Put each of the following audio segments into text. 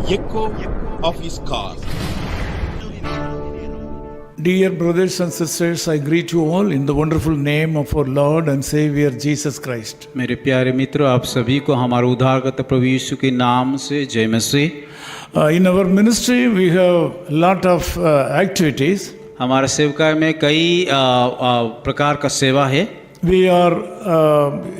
echo of his call. Dear brothers and sisters, I greet you all in the wonderful name of our Lord and Savior Jesus Christ. मेरे प्यारे मित्रों, आप सभी को हमारे उद्धारकर्ता प्रभु यीशु के नाम से जय मसीह। In our ministry, we have a lot of activities. हमारे सेवकाई में कई प्रकार का सेवा है। We are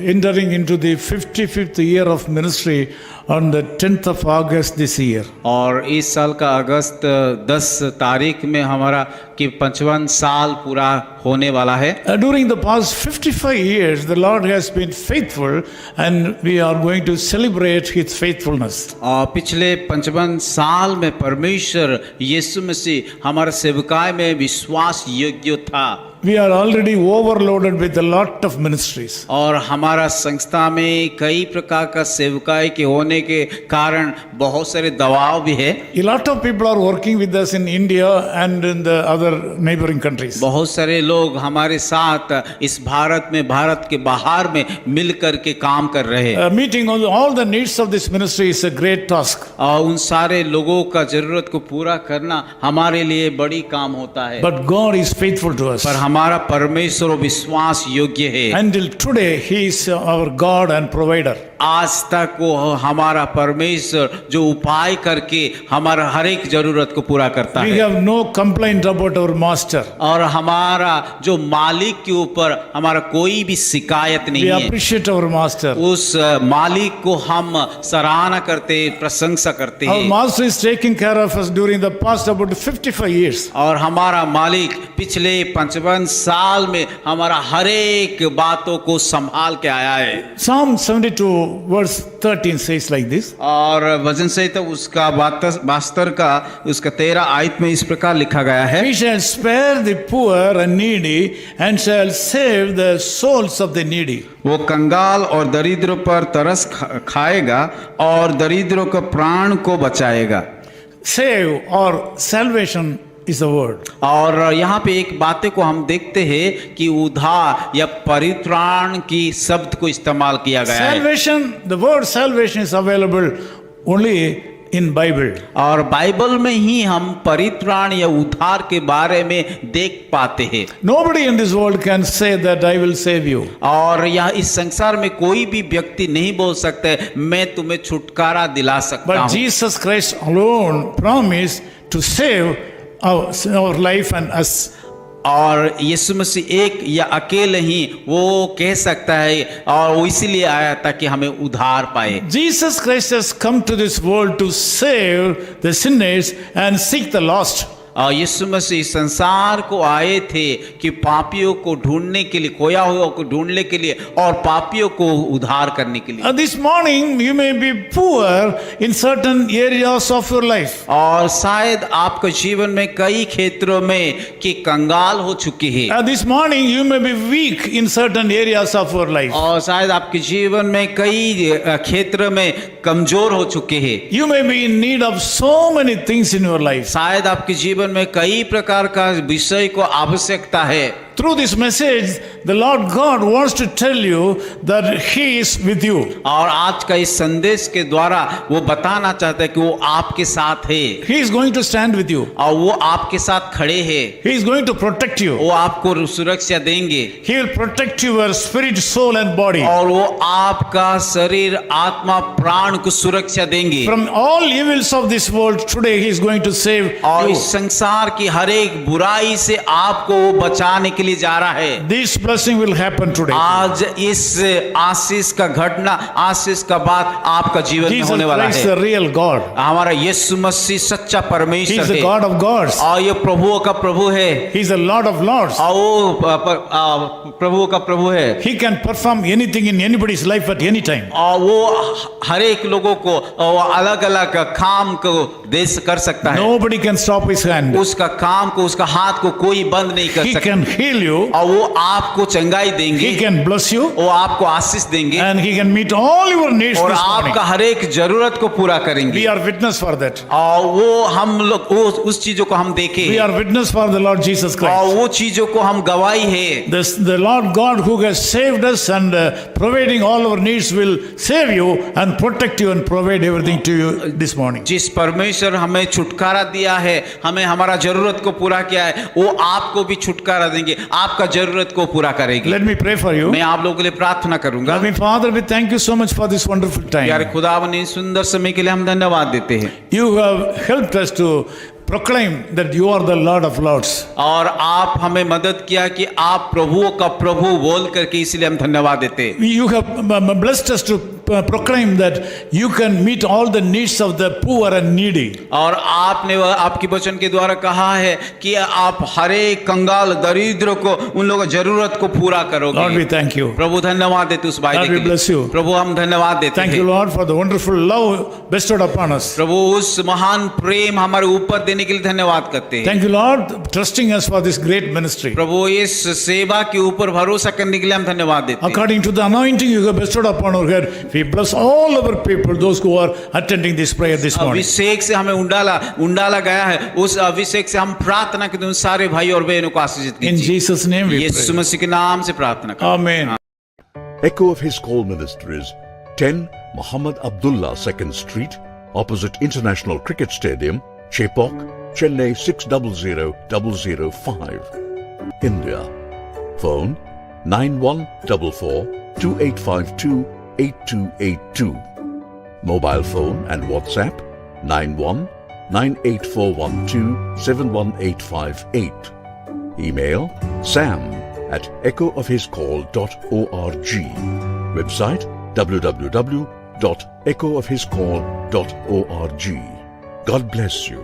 entering into the 55th year of ministry on the 10th of August this year. और इस साल का अगस्त 10 तारीख में हमारा कि 55 साल पूरा होने वाला है। During the past 55 years, the Lord has been faithful and we are going to celebrate His faithfulness. और पिछले 55 साल में परमेश्वर यीशु मसीह हमारे सेवकाई में विश्वास योग्य था। We are already overloaded with a lot of ministries. और हमारा संस्था में कई प्रकार का सेवकाई के होने के कारण बहुत सारे दबाव भी है। A lot of people are working with us in India and in the other neighboring countries. बहुत सारे लोग हमारे साथ इस भारत में, भारत के बाहर में मिल कर के काम कर रहे हैं। Meeting all the needs of this ministry is a great task. और उन सारे लोगों का जरूरत को पूरा करना हमारे लिए बड़ी काम होता है। But God is faithful to us. पर हमारा परमेश्वर विश्वास योग्य है। Until today, He is our God and provider. आज तक वो हमारा परमेश्वर जो उपाय करके हमारा हर एक जरूरत को पूरा करता We है। have no complaint about our master. और हमारा जो मालिक के ऊपर हमारा कोई भी शिकायत नहीं We है। appreciate our master. उस मालिक को हम सराहना करते, प्रशंसा करते Our हैं। master is taking care of us during the past about 55 years. और हमारा मालिक पिछले 55 साल में हमारा हर एक बातों को संभाल के आया है। Psalm 72 verse 13 says like this. और वचन संहिता उसका 72 का उसका 13 आयत में इस प्रकार लिखा गया है। He shall spare the poor and needy and shall save the souls of the needy. वो कंगाल और दरिद्रों पर तरस खाएगा और दरिद्रों के प्राण को बचाएगा। Save or salvation is the word. और यहाँ पे एक बातें को हम देखते हैं कि उद्धार या परित्राण की शब्द को इस्तेमाल किया गया है। Salvation, the word salvation is available only in Bible. और बाइबल में ही हम परित्राण या उद्धार के बारे में देख पाते हैं। Nobody in this world can say that I will save you. और यह इस संसार में कोई भी व्यक्ति नहीं बोल सकता है मैं तुम्हें छुटकारा दिला सकता But हूँ। Jesus Christ alone promised to save our life and us. और यीशु मसीह एक या अकेले ही वो कह सकता है और वो इसीलिए आया ताकि हमें उद्धार पाए। Jesus Christ has come to this world to save the sinners and seek the lost. और यीशु मसीह संसार को आए थे कि पापियों को ढूंढने के लिए, खोया हुआ को ढूंढने के लिए और पापियों को उद्धार करने के लिए। This morning you may be poor in certain areas of your life. और शायद आपके जीवन में कई क्षेत्रों में कि कंगाल हो चुके हैं। This morning you may be weak in certain areas of your life. और शायद आपके जीवन में कई क्षेत्र में कमजोर हो चुके हैं। You may be in need of so many things in your life. शायद आपके जीवन में कई प्रकार का विषय को आवश्यकता है। Through this message, the Lord God wants to tell you that He is with you. और आज का इस संदेश के द्वारा वो बताना चाहता है कि वो आपके साथ है। He is going to stand with you. और वो आपके साथ खड़े हैं। He is going to protect you. वो आपको सुरक्षा देंगे। He will protect your spirit, soul and body और वो आपका शरीर, आत्मा, प्राण को सुरक्षा देंगे। from all evils of this world. Today He is going to save और you. इस संसार की हर एक बुराई से आपको वो बचाने के लिए जा रहा है। This blessing will happen today. आज इस आशीष का घटना, आशीष का बात आपका जीवन में Jesus होने वाला Christ, है। the real God. हमारा यीशु मसीह सच्चा He is परमेश्वर the है। God of gods. और ये प्रभुओं का प्रभु है। He is the Lord of lords. और वो प्रभुओं का प्रभु है। He can perform anything in anybody's life at any time. और वो हर एक लोगों को अलग अलग काम को दे कर सकता है। Nobody can stop His hand. उसका काम को, उसका हाथ को कोई बंद नहीं कर He सकता। can heal you. और वो आपको आपको चंगाई देंगे, He can bless you, वो आपको आशीष देंगे and He can meet all your needs और this morning. आपका हर एक जरूरत को पूरा करेंगे। We are witness for that. और वो हम लोग वो उस चीजों को हम देखें We are witness for the Lord Jesus और Christ. वो चीजों को हम गवाही है। The Lord God who has saved us and providing all our needs will save you and protect you and provide everything to you this morning. जिस परमेश्वर हमें छुटकारा दिया है, हमें हमारा जरूरत को पूरा किया है, वो आपको भी छुटकारा देंगे, आपका जरूरत को पूरा करेंगे। Let me pray for you. मैं आप लोगों के लिए प्रार्थना करूंगा। Loving Father, we thank you so much for this wonderful प्यारे time. खुदावन, इस सुंदर समय के लिए हम धन्यवाद देते हैं You have helped us to proclaim that you are the Lord of Lords. और आप हमें मदद किया कि आप प्रभुओं का प्रभु बोल करके, इसलिए हम धन्यवाद देते हैं। You have blessed us to proclaim that you can meet all the needs of the poor and needy. और आपने आपकी वचन के द्वारा कहा है कि आप हर एक कंगाल दरिद्र को, उन लोगों की जरूरत को पूरा करोगे। Lord, we thank you. प्रभु धन्यवाद देते उस वायदे Lord, के we लिए। bless you. प्रभु हम धन्यवाद देते Thank हैं। you, Lord, for the wonderful love bestowed upon us. प्रभु उस महान प्रेम हमारे ऊपर देने के लिए धन्यवाद करते हैं। Thank you, Lord, trusting us for this great ministry. प्रभु इस सेवा के ऊपर भरोसा करने के लिए हम धन्यवाद देते हैं। According to the anointing you have bestowed upon our head, we bless all our people, those who are attending this prayer this morning. अभिषेक से हमें उंडाला गया है, उस अभिषेक से हम प्रार्थना करते हैं, उन सारे भाई और बहनों को आशीषित In कीजिए। Jesus' name we Yeshu pray. मसीह के नाम से प्रार्थना करते हैं। Amen. Echo of His Call Ministries, 10 Muhammad Abdullah 2nd Street, opposite International Cricket Stadium, Chepauk, Chennai 600005, India. Phone 9144-2852-8282. Mobile phone and WhatsApp 91-98412-71858. Email sam@echoofhiscall.org. Website www.echoofhiscall.org. God bless you.